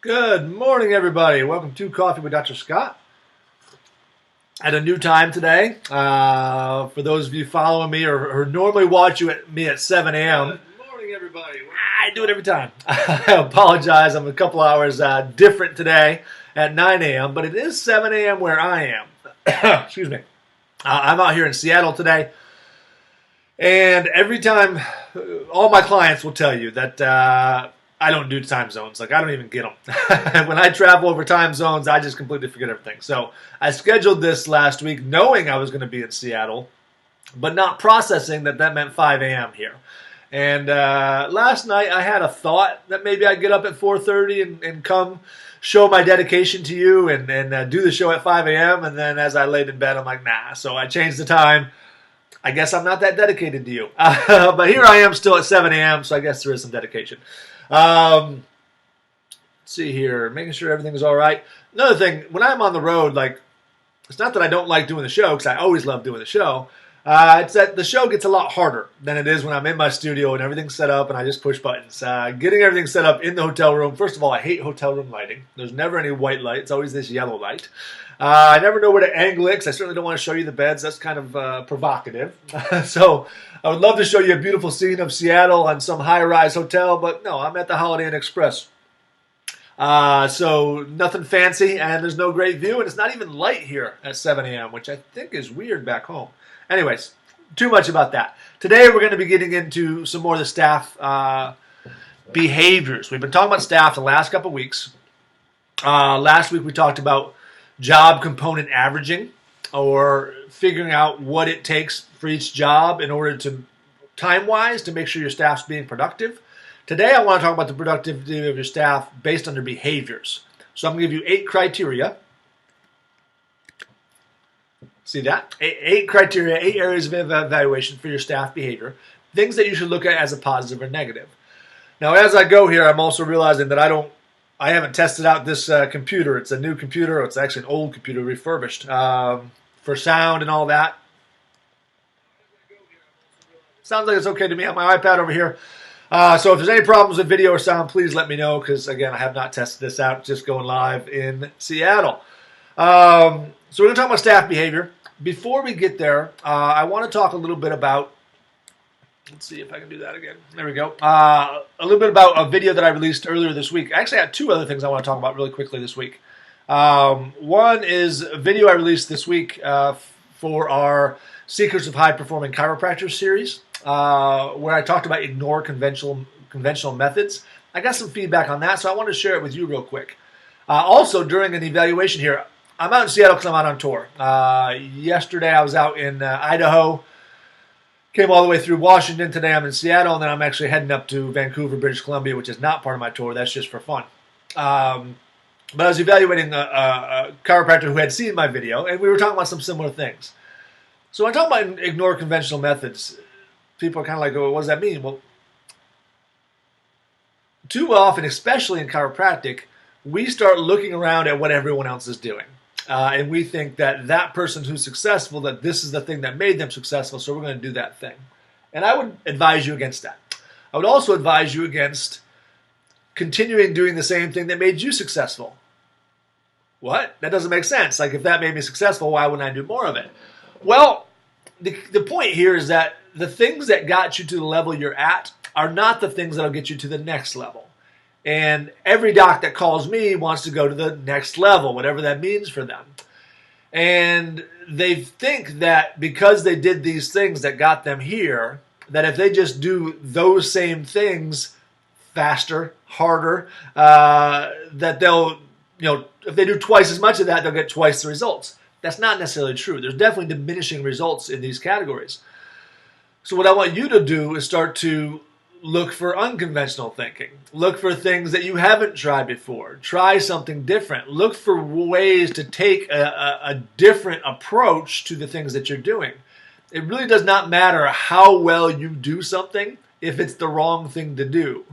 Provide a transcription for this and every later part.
Good morning, everybody. Welcome to Coffee with Dr. Scott. At a new time today. For those of you following me or normally watch me at 7 a.m. Good morning, everybody. I do it every time. I apologize. I'm a couple hours different today at 9 a.m., but it is 7 a.m. where I am. Excuse me. I'm out here in Seattle today. And every time, all my clients will tell you that I don't do time zones. Like, I don't even get them. When I travel over time zones, I just completely forget everything. So I scheduled this last week knowing I was going to be in Seattle, but not processing that meant 5 a.m. here. And last night I had a thought that maybe I'd get up at 4:30 and come show my dedication to you and do the show at 5 a.m. And then as I laid in bed, I'm like, nah. So I changed the time. I guess I'm not that dedicated to you. But here I am still at 7 a.m., so I guess there is some dedication. Let's see here, making sure everything's all right. Another thing, when I'm on the road, like, it's not that I don't like doing the show, because I always love doing the show. It's that the show gets a lot harder than it is when I'm in my studio and everything's set up and I just push buttons. Getting everything set up in the hotel room, first of all, I hate hotel room lighting. There's never any white light. It's always this yellow light. I never know where to angle it, because I certainly don't want to show you the beds. That's kind of provocative. So I would love to show you a beautiful scene of Seattle on some high-rise hotel, but no, I'm at the Holiday Inn Express. So nothing fancy, and there's no great view, and it's not even light here at 7 a.m., which I think is weird back home. Anyways, too much about that. Today we're going to be getting into some more of the staff behaviors. We've been talking about staff the last couple of weeks. Last week we talked about job component averaging, or figuring out what it takes for each job in order to, time-wise, to make sure your staff's being productive. Today I want to talk about the productivity of your staff based on their behaviors. So I'm going to give you 8 criteria. See that? 8 criteria, 8 areas of evaluation for your staff behavior. Things that you should look at as a positive or negative. Now, as I go here, I'm also realizing that I haven't tested out this computer. It's a new computer. It's actually an old computer, refurbished, for sound and all that. Sounds like it's okay to me on my iPad over here. So if there's any problems with video or sound, please let me know, because, again, I have not tested this out. Just going live in Seattle. So we're going to talk about staff behavior. Before we get there, I want to talk a little bit about, let's see if I can do that again. There we go. A little bit about a video that I released earlier this week. I actually had 2 other things I want to talk about really quickly this week. One is a video I released this week for our Secrets of High Performing Chiropractors series, where I talked about ignore conventional methods. I got some feedback on that, so I want to share it with you real quick. Also, during an evaluation here, I'm out in Seattle because I'm out on tour. Yesterday I was out in Idaho. Came all the way through Washington. Today I'm in Seattle, and then I'm actually heading up to Vancouver, British Columbia, which is not part of my tour. That's just for fun. But I was evaluating a chiropractor who had seen my video, and we were talking about some similar things. So when I talk about ignore conventional methods, people are kind of like, oh, what does that mean? Well, too often, especially in chiropractic, we start looking around at what everyone else is doing. And we think that person who's successful, that this is the thing that made them successful, so we're going to do that thing. And I would advise you against that. I would also advise you against continuing doing the same thing that made you successful. What? That doesn't make sense. Like, if that made me successful, why wouldn't I do more of it? Well, the point here is that the things that got you to the level you're at are not the things that will get you to the next level. And every doc that calls me wants to go to the next level, whatever that means for them. And they think that because they did these things that got them here, that if they just do those same things faster, harder, that they'll, if they do twice as much of that, they'll get twice the results. That's not necessarily true. There's definitely diminishing results in these categories. So what I want you to do is start to look for unconventional thinking. Look for things that you haven't tried before. Try something different. Look for ways to take a different approach to the things that you're doing. It really does not matter how well you do something if it's the wrong thing to do.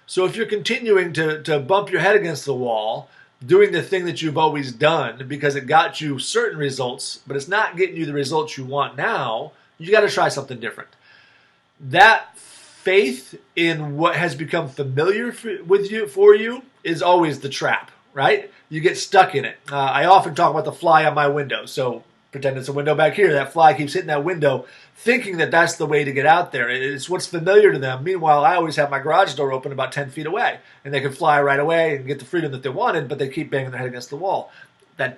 So if you're continuing to bump your head against the wall, doing the thing that you've always done because it got you certain results, but it's not getting you the results you want now, you got to try something different. That faith in what has become familiar for you is always the trap, right? You get stuck in it. I often talk about the fly on my window. So pretend it's a window back here. That fly keeps hitting that window, thinking that that's the way to get out there. It's what's familiar to them. Meanwhile, I always have my garage door open about 10 feet away, and they can fly right away and get the freedom that they wanted, but they keep banging their head against the wall.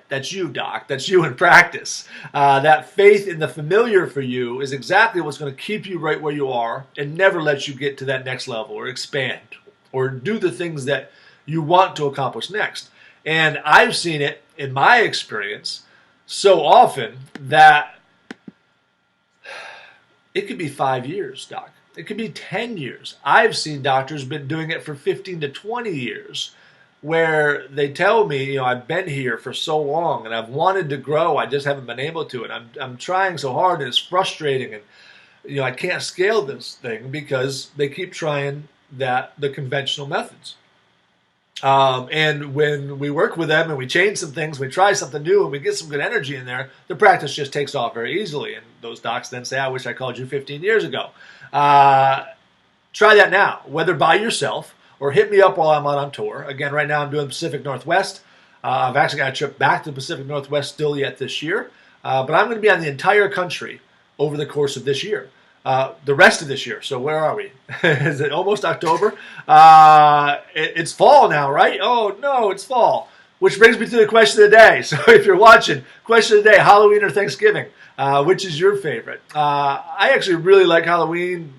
That's you, Doc. That's you in practice. That faith in the familiar for you is exactly what's going to keep you right where you are and never let you get to that next level or expand or do the things that you want to accomplish next. And I've seen it in my experience so often that it could be 5 years, Doc. It could be 10 years. I've seen doctors been doing it for 15 to 20 years. Where they tell me, I've been here for so long and I've wanted to grow, I just haven't been able to. And I'm trying so hard and it's frustrating. And, I can't scale this thing because they keep trying the conventional methods. And when we work with them and we change some things, we try something new and we get some good energy in there, the practice just takes off very easily. And those docs then say, I wish I called you 15 years ago. Try that now, whether by yourself or hit me up while I'm out on tour. Again, right now I'm doing the Pacific Northwest. I've actually got a trip back to the Pacific Northwest still yet this year. But I'm going to be on the entire country over the course of this year. The rest of this year. So where are we? Is it almost October? It's fall now, right? Oh, no, it's fall. Which brings me to the question of the day. So if you're watching, question of the day, Halloween or Thanksgiving? Which is your favorite? I actually really like Halloween.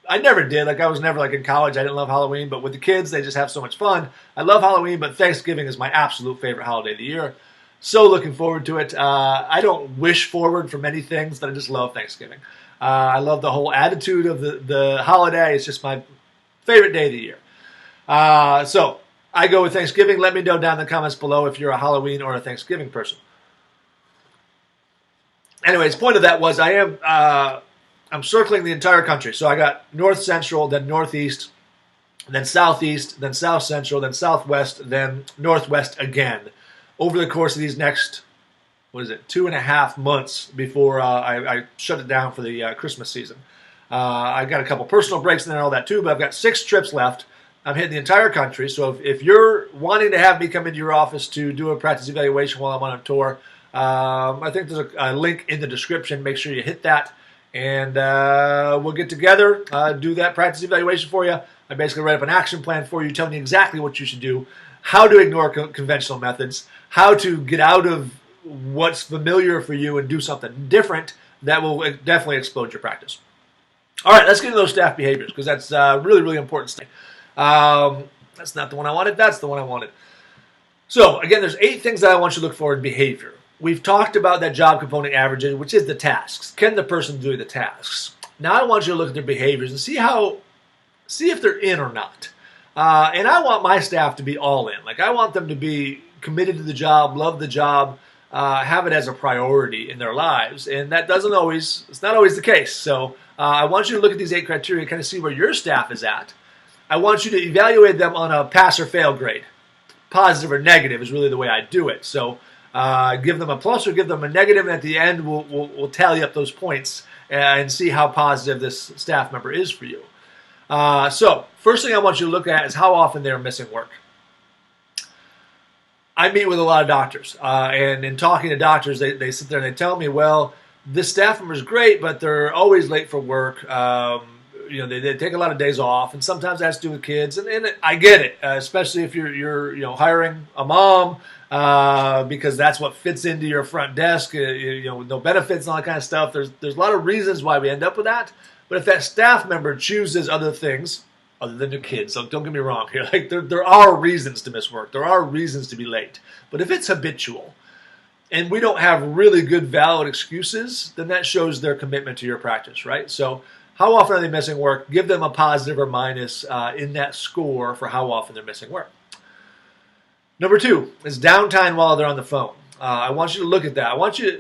I never did. I was never in college. I didn't love Halloween, but with the kids, they just have so much fun. I love Halloween, but Thanksgiving is my absolute favorite holiday of the year. So looking forward to it. I don't wish forward for many things, but I just love Thanksgiving. I love the whole attitude of the holiday. It's just my favorite day of the year. So I go with Thanksgiving. Let me know down in the comments below if you're a Halloween or a Thanksgiving person. Anyways, point of that was I'm circling the entire country. So I got north central, then northeast, then southeast, then south central, then southwest, then northwest again over the course of these next, 2.5 months before I shut it down for the Christmas season. I got a couple personal breaks in there and all that too, but I've got 6 trips left. I'm hitting the entire country. So if you're wanting to have me come into your office to do a practice evaluation while I'm on tour, I think there's a link in the description. Make sure you hit that. And we'll get together, do that practice evaluation for you. I basically write up an action plan for you, telling you exactly what you should do, how to ignore conventional methods, how to get out of what's familiar for you and do something different that will definitely explode your practice. All right, let's get into those staff behaviors because that's really, really important stuff. That's not the one I wanted. That's the one I wanted. So, again, there's 8 things that I want you to look for in behavior. We've talked about that job component averaging, which is the tasks. Can the person do the tasks? Now I want you to look at their behaviors and see if they're in or not. And I want my staff to be all in. I want them to be committed to the job, love the job, have it as a priority in their lives. And that it's not always the case. So I want you to look at these 8 criteria and kind of see where your staff is at. I want you to evaluate them on a pass or fail grade. Positive or negative is really the way I do it. So give them a plus or give them a negative, and at the end we'll tally up those points and see how positive this staff member is for you. So first thing I want you to look at is how often they're missing work. I meet with a lot of doctors, and in talking to doctors, they sit there and they tell me, well, this staff member is great, but they're always late for work. They take a lot of days off, and sometimes that has to do with kids, and I get it, especially if you're hiring a mom. Because that's what fits into your front desk, with no benefits and all that kind of stuff. There's a lot of reasons why we end up with that. But if that staff member chooses other things other than their kids, so don't get me wrong here, there are reasons to miss work. There are reasons to be late. But if it's habitual and we don't have really good valid excuses, then that shows their commitment to your practice, right? So how often are they missing work? Give them a positive or minus in that score for how often they're missing work. Number 2 is downtime while they're on the phone. I want you to look at that.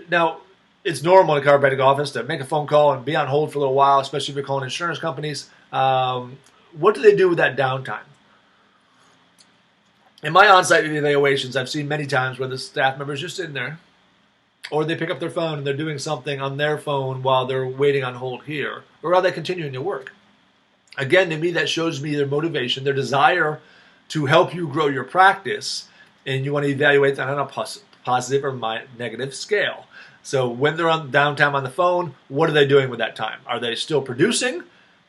Now, it's normal in a chiropractic office to make a phone call and be on hold for a little while, especially if you're calling insurance companies. What do they do with that downtime? In my on-site evaluations, I've seen many times where the staff member is just sitting there, or they pick up their phone and they're doing something on their phone while they're waiting on hold here, or are they continuing to work? Again, to me, that shows me their motivation, their desire to help you grow your practice, and you want to evaluate that on a positive or negative scale. So when they're on downtime on the phone, what are they doing with that time? Are they still producing?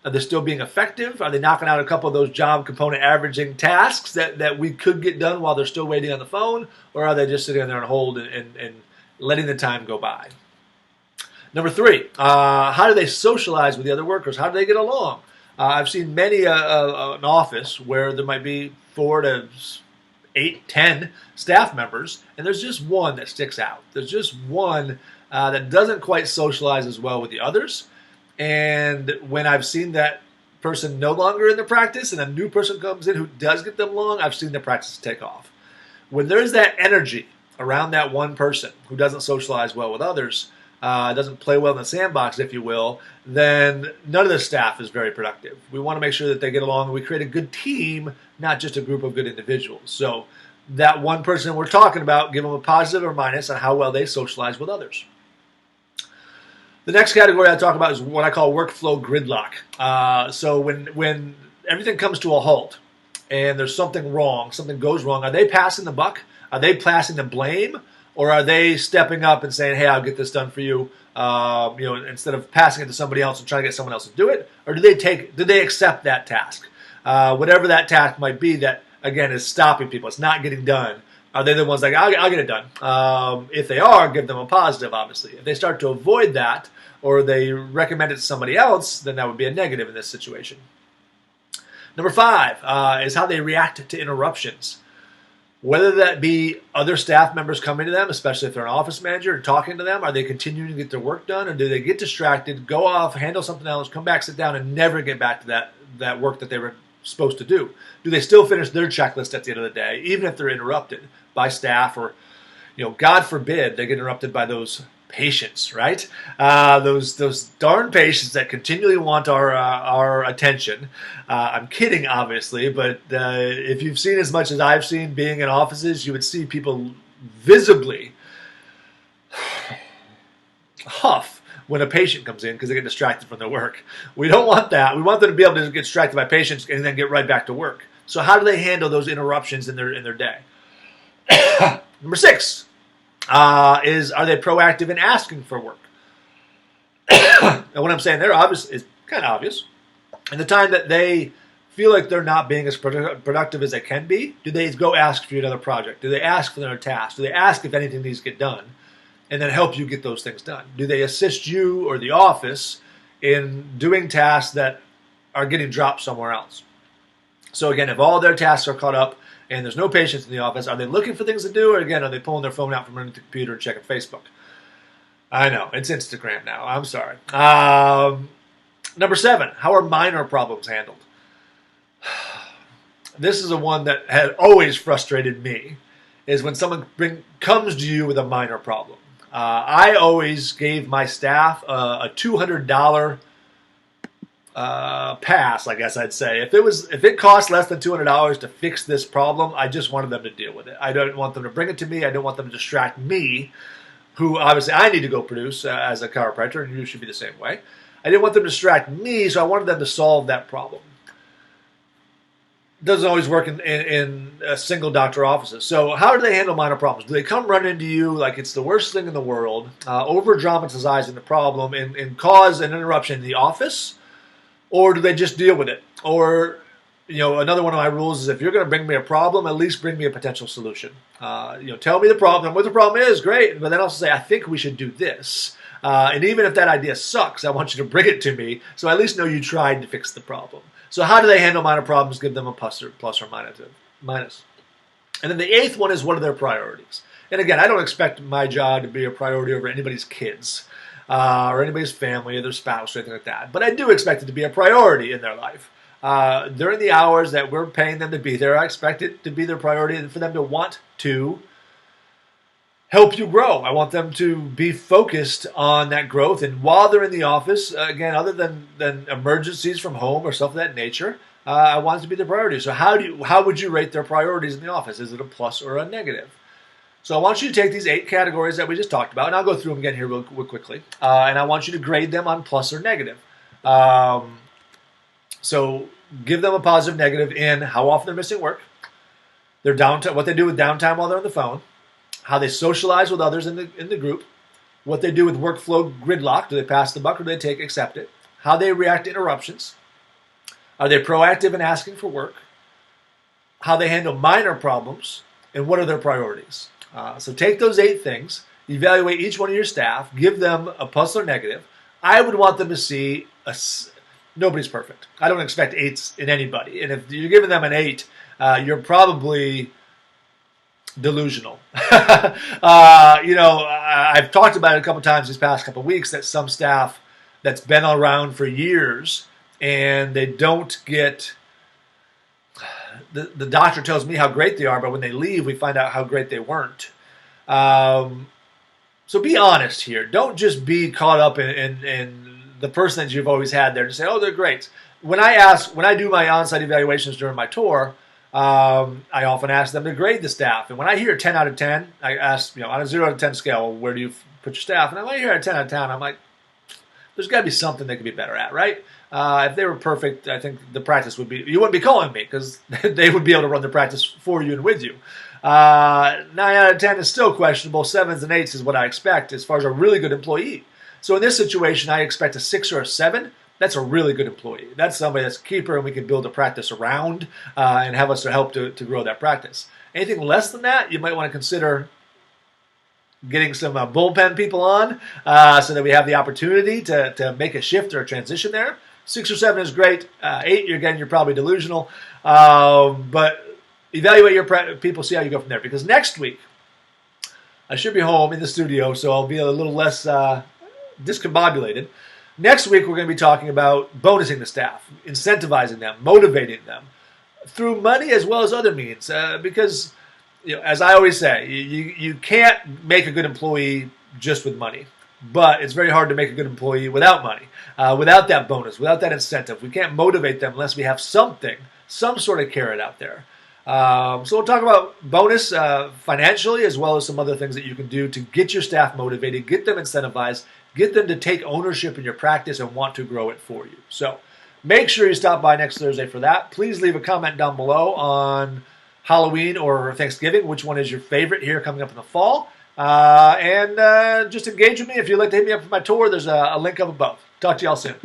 Are they still being effective? Are they knocking out a couple of those job component averaging tasks that we could get done while they're still waiting on the phone? Or are they just sitting there on hold and letting the time go by? Number 3, how do they socialize with the other workers? How do they get along? I've seen many an office where there might be 4 to 8, 10 staff members, and there's just one that sticks out. There's just one that doesn't quite socialize as well with the others. And when I've seen that person no longer in the practice and a new person comes in who does get them along, I've seen the practice take off. When there's that energy around that one person who doesn't socialize well with others, doesn't play well in the sandbox, if you will, then none of the staff is very productive. We want to make sure that they get along and we create a good team, not just a group of good individuals. So that one person we're talking about, give them a positive or minus on how well they socialize with others. The next category I talk about is what I call workflow gridlock. So when everything comes to a halt and there's something wrong, something goes wrong, are they passing the buck? Are they passing the blame? Or are they stepping up and saying, hey, I'll get this done for you, instead of passing it to somebody else and trying to get someone else to do it? Or do they accept that task? Whatever that task might be that, again, is stopping people, it's not getting done. Are they the ones like, I'll get it done? If they are, give them a positive, obviously. If they start to avoid that or they recommend it to somebody else, then that would be a negative in this situation. Number 5 is how they react to interruptions. Whether that be other staff members coming to them, especially if they're an office manager and talking to them, are they continuing to get their work done, or do they get distracted, go off, handle something else, come back, sit down, and never get back to that work that they were supposed to do? Do they still finish their checklist at the end of the day, even if they're interrupted by staff or, God forbid, they get interrupted by those patients, right? Those darn patients that continually want our attention. I'm kidding, obviously, but if you've seen as much as I've seen being in offices, you would see people visibly huff when a patient comes in because they get distracted from their work. We don't want that. We want them to be able to get distracted by patients and then get right back to work. So how do they handle those interruptions in their day? Number 6 is, are they proactive in asking for work? And what I'm saying there is kind of obvious. In the time that they feel like they're not being as productive as they can be, do they go ask for another project? Do they ask for another task? Do they ask if anything needs to get done and then help you get those things done? Do they assist you or the office in doing tasks that are getting dropped somewhere else? So again, if all their tasks are caught up and there's no patients in the office, are they looking for things to do, or again, are they pulling their phone out from underneath the computer and checking Facebook? I know, it's Instagram now. I'm sorry. Number 7, how are minor problems handled? This is the one that had always frustrated me, is when someone comes to you with a minor problem. I always gave my staff a $200 pass, I guess I'd say. If it cost less than $200 to fix this problem, I just wanted them to deal with it. I don't want them to bring it to me. I don't want them to distract me, who obviously I need to go produce as a chiropractor, and you should be the same way. I didn't want them to distract me, so I wanted them to solve that problem. It doesn't always work in single doctor offices. So how do they handle minor problems? Do they come run into you like it's the worst thing in the world, over-dramatizing the problem and cause an interruption in the office? Or do they just deal with it? Or, another one of my rules is if you're going to bring me a problem, at least bring me a potential solution. Tell me the problem, what the problem is, great. But then also say, I think we should do this. And even if that idea sucks, I want you to bring it to me so I at least know you tried to fix the problem. So how do they handle minor problems? Give them a plus or minus. And then the 8th one is, what are their priorities? And again, I don't expect my job to be a priority over anybody's kids or anybody's family or their spouse or anything like that. But I do expect it to be a priority in their life. During the hours that we're paying them to be there, I expect it to be their priority and for them to want to help you grow. I want them to be focused on that growth. And while they're in the office, again, other than emergencies from home or stuff of that nature, I want it to be their priority. So how would you rate their priorities in the office? Is it a plus or a negative? So I want you to take these 8 categories that we just talked about, and I'll go through them again here real quickly. And I want you to grade them on plus or negative. So give them a positive, negative in how often they're missing work, their downtime, what they do with downtime while they're on the phone, how they socialize with others in the group, what they do with workflow gridlock. Do they pass the buck or do they accept it? How they react to interruptions. Are they proactive in asking for work? How they handle minor problems, and what are their priorities? So take those 8 things, evaluate each one of your staff, give them a plus or negative. I would want them to see nobody's perfect. I don't expect 8s in anybody. And if you're giving them an 8, you're probably delusional. I've talked about it a couple times these past couple weeks that some staff that's been around for years and they don't get the doctor tells me how great they are, but when they leave, we find out how great they weren't. So be honest here. Don't just be caught up in the person that you've always had there to say, oh, they're great. When I do my on-site evaluations during my tour, I often ask them to grade the staff. And when I hear 10 out of 10, I ask, on a 0 out of 10 scale, where do you put your staff? And when I hear a 10 out of 10, I'm like, there's got to be something they could be better at, right? If they were perfect, I think the practice would be, you wouldn't be calling me because they would be able to run the practice for you and with you. 9 out of 10 is still questionable. 7s and 8s is what I expect as far as a really good employee. So in this situation, I expect a 6 or a 7. That's a really good employee. That's somebody that's a keeper and we can build a practice around and have us to help to grow that practice. Anything less than that, you might want to consider getting some bullpen people on so that we have the opportunity to make a shift or a transition there. 6 or 7 is great. 8, you're probably delusional. But evaluate your people, see how you go from there. Because next week, I should be home in the studio, so I'll be a little less discombobulated. Next week, we're going to be talking about bonusing the staff, incentivizing them, motivating them through money as well as other means. Because, as I always say, you can't make a good employee just with money. But it's very hard to make a good employee without money, without that bonus, without that incentive. We can't motivate them unless we have some sort of carrot out there. So we'll talk about bonus financially as well as some other things that you can do to get your staff motivated, get them incentivized, get them to take ownership in your practice and want to grow it for you. So make sure you stop by next Thursday for that. Please leave a comment down below on Halloween or Thanksgiving, which one is your favorite here coming up in the fall. And just engage with me. If you'd like to hit me up for my tour, there's a link up above. Talk to y'all soon.